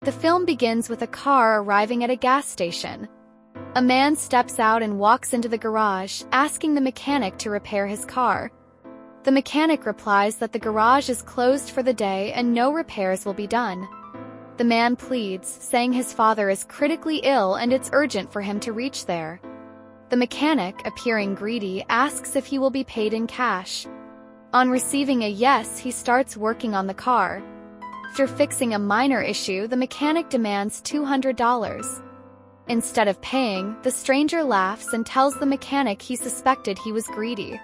The film begins with a car arriving at a gas station. A man steps out and walks into the garage, asking the mechanic to repair his car. The mechanic replies that the garage is closed for the day and no repairs will be done. The man pleads, saying his father is critically ill and it's urgent for him to reach there. The mechanic, appearing greedy, asks if he will be paid in cash. On receiving a yes, he starts working on the car. After fixing a minor issue, the mechanic demands $200. Instead of paying, the stranger laughs and tells the mechanic he suspected he was greedy.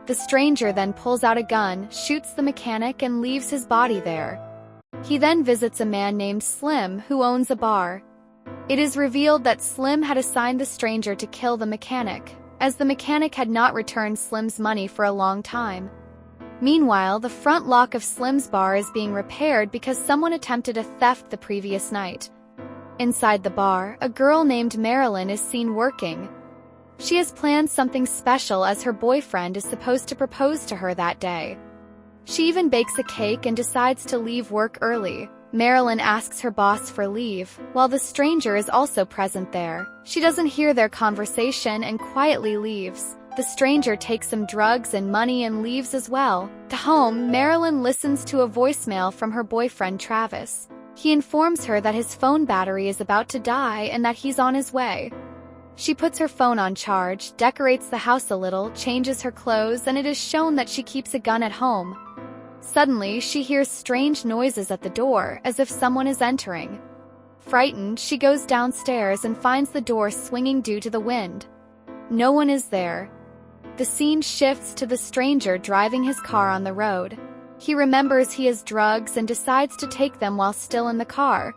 The stranger then pulls out a gun, shoots the mechanic and leaves his body there. He then visits a man named Slim who owns a bar. It is revealed that Slim had assigned the stranger to kill the mechanic, as the mechanic had not returned Slim's money for a long time. Meanwhile, the front lock of Slim's bar is being repaired because someone attempted a theft the previous night. Inside the bar, a girl named Marilyn is seen working. She has planned something special as her boyfriend is supposed to propose to her that day. She even bakes a cake and decides to leave work early. Marilyn asks her boss for leave, while the stranger is also present there. She doesn't hear their conversation and quietly leaves. The stranger takes some drugs and money and leaves as well. To home, Marilyn listens to a voicemail from her boyfriend Travis. He informs her that his phone battery is about to die and that he's on his way. She puts her phone on charge, decorates the house a little, changes her clothes, and it is shown that she keeps a gun at home. Suddenly, she hears strange noises at the door, as if someone is entering. Frightened, she goes downstairs and finds the door swinging due to the wind. No one is there. The scene shifts to the stranger driving his car on the road. He remembers he has drugs and decides to take them while still in the car.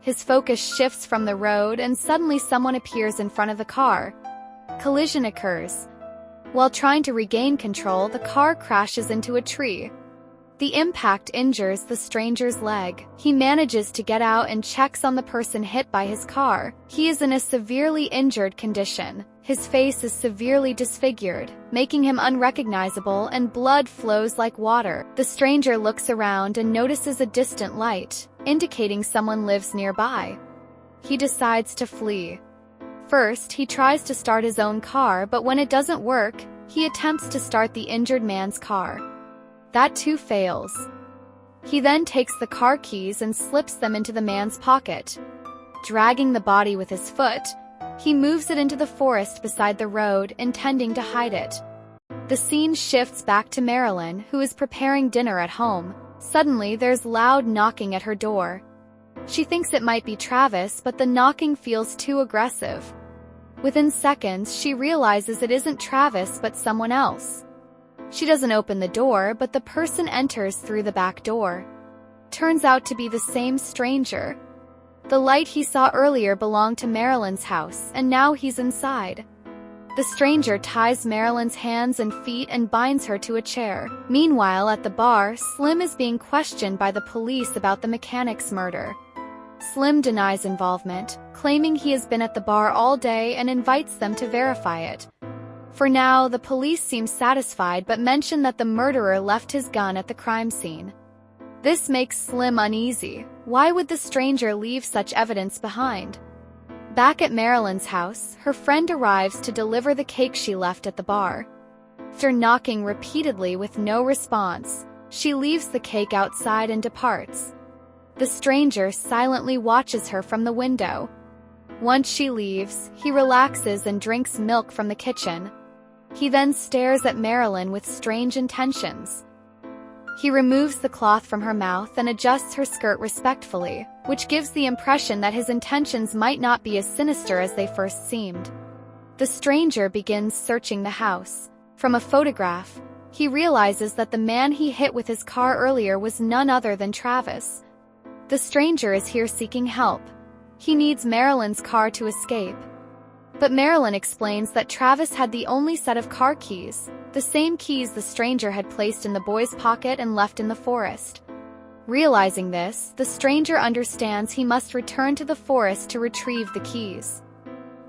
His focus shifts from the road and suddenly someone appears in front of the car. Collision occurs. While trying to regain control, the car crashes into a tree. The impact injures the stranger's leg. He manages to get out and checks on the person hit by his car. He is in a severely injured condition. His face is severely disfigured, making him unrecognizable, and blood flows like water. The stranger looks around and notices a distant light, indicating someone lives nearby. He decides to flee. First, he tries to start his own car, but when it doesn't work, he attempts to start the injured man's car. That too fails. He then takes the car keys and slips them into the man's pocket. Dragging the body with his foot, he moves it into the forest beside the road, intending to hide it. The scene shifts back to Marilyn, who is preparing dinner at home. Suddenly, there's loud knocking at her door. She thinks it might be Travis, but the knocking feels too aggressive. Within seconds, she realizes it isn't Travis but someone else. She doesn't open the door, but the person enters through the back door. Turns out to be the same stranger. The light he saw earlier belonged to Marilyn's house, and now he's inside. The stranger ties Marilyn's hands and feet and binds her to a chair. Meanwhile, at the bar, Slim is being questioned by the police about the mechanic's murder. Slim denies involvement, claiming he has been at the bar all day and invites them to verify it. For now, the police seem satisfied but mention that the murderer left his gun at the crime scene. This makes Slim uneasy. Why would the stranger leave such evidence behind? Back at Marilyn's house, her friend arrives to deliver the cake she left at the bar. After knocking repeatedly with no response, she leaves the cake outside and departs. The stranger silently watches her from the window. Once she leaves, he relaxes and drinks milk from the kitchen. He then stares at Marilyn with strange intentions. He removes the cloth from her mouth and adjusts her skirt respectfully, which gives the impression that his intentions might not be as sinister as they first seemed. The stranger begins searching the house. From a photograph, he realizes that the man he hit with his car earlier was none other than Travis. The stranger is here seeking help. He needs Marilyn's car to escape. But Marilyn explains that Travis had the only set of car keys, the same keys the stranger had placed in the boy's pocket and left in the forest. Realizing this, the stranger understands he must return to the forest to retrieve the keys.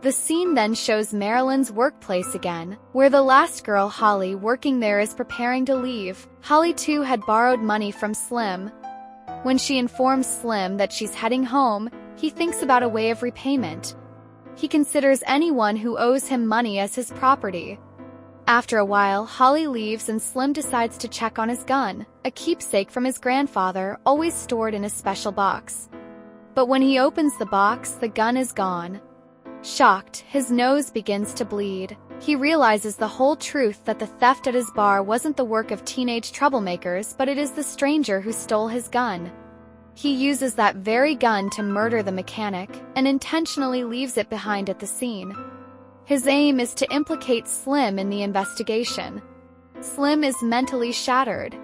The scene then shows Marilyn's workplace again, where the last girl, Holly, working there is preparing to leave. Holly too had borrowed money from Slim. When she informs Slim that she's heading home, he thinks about a way of repayment. He considers anyone who owes him money as his property. After a while, Holly leaves and Slim decides to check on his gun, a keepsake from his grandfather, always stored in a special box. But when he opens the box, the gun is gone. Shocked, his nose begins to bleed. He realizes the whole truth, that the theft at his bar wasn't the work of teenage troublemakers, but it is the stranger who stole his gun. He uses that very gun to murder the mechanic, and intentionally leaves it behind at the scene. His aim is to implicate Slim in the investigation. Slim is mentally shattered.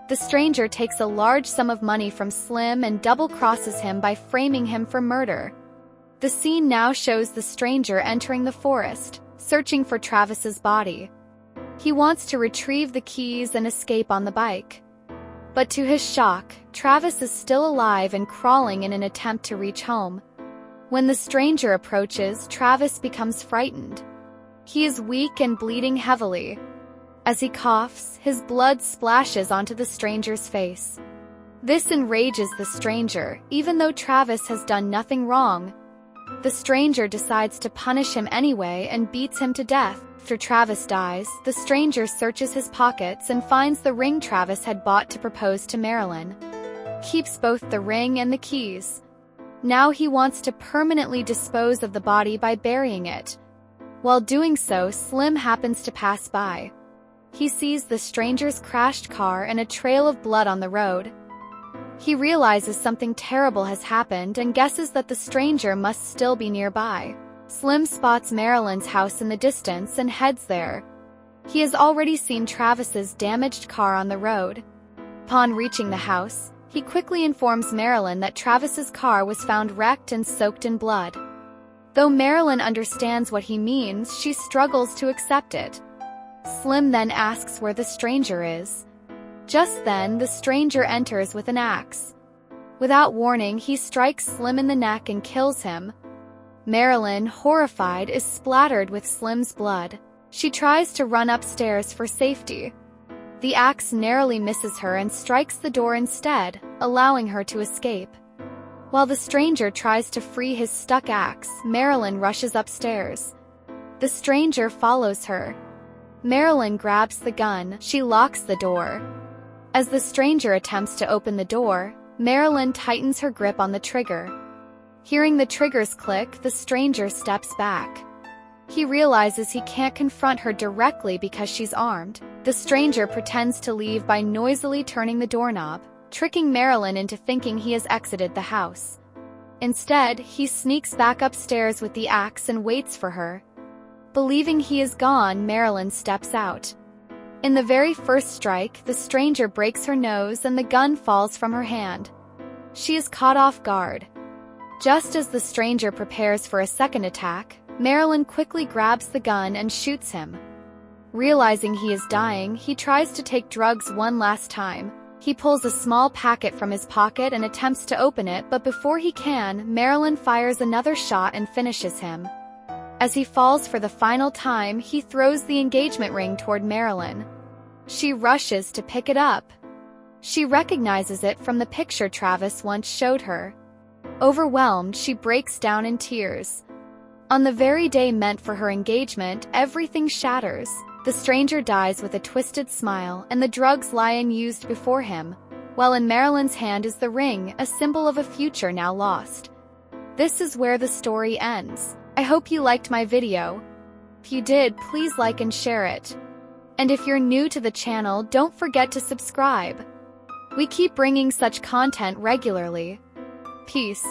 The stranger takes a large sum of money from Slim and double-crosses him by framing him for murder. The scene now shows the stranger entering the forest, searching for Travis's body. He wants to retrieve the keys and escape on the bike. But to his shock, Travis is still alive and crawling in an attempt to reach home. When the stranger approaches, Travis becomes frightened. He is weak and bleeding heavily. As he coughs, his blood splashes onto the stranger's face. This enrages the stranger, even though Travis has done nothing wrong. The stranger decides to punish him anyway and beats him to death. After Travis dies, the stranger searches his pockets and finds the ring Travis had bought to propose to Marilyn. Keeps both the ring and the keys. Now he wants to permanently dispose of the body by burying it. While doing so, Slim happens to pass by. He sees the stranger's crashed car and a trail of blood on the road. He realizes something terrible has happened and guesses that the stranger must still be nearby. Slim spots Marilyn's house in the distance and heads there. He has already seen Travis's damaged car on the road. Upon reaching the house, he quickly informs Marilyn that Travis's car was found wrecked and soaked in blood. Though Marilyn understands what he means, she struggles to accept it. Slim then asks where the stranger is. Just then, the stranger enters with an axe. Without warning, he strikes Slim in the neck and kills him. Marilyn, horrified, is splattered with Slim's blood. She tries to run upstairs for safety. The axe narrowly misses her and strikes the door instead, allowing her to escape. While the stranger tries to free his stuck axe, Marilyn rushes upstairs. The stranger follows her. Marilyn grabs the gun. She locks the door. As the stranger attempts to open the door, Marilyn tightens her grip on the trigger. Hearing the triggers click, the stranger steps back. He realizes he can't confront her directly because she's armed. The stranger pretends to leave by noisily turning the doorknob, tricking Marilyn into thinking he has exited the house. Instead, he sneaks back upstairs with the axe and waits for her. Believing he is gone, Marilyn steps out. In the very first strike, the stranger breaks her nose and the gun falls from her hand. She is caught off guard. Just as the stranger prepares for a second attack, Marilyn quickly grabs the gun and shoots him. Realizing he is dying, he tries to take drugs one last time. He pulls a small packet from his pocket and attempts to open it, but before he can, Marilyn fires another shot and finishes him. As he falls for the final time, he throws the engagement ring toward Marilyn. She rushes to pick it up. She recognizes it from the picture Travis once showed her. Overwhelmed, she breaks down in tears. On the very day meant for her engagement, everything shatters. The stranger dies with a twisted smile, and the drugs lie unused before him, while in Marilyn's hand is the ring, a symbol of a future now lost. This is where the story ends. I hope you liked my video. If you did, please like and share it. And if you're new to the channel, don't forget to subscribe. We keep bringing such content regularly. Peace.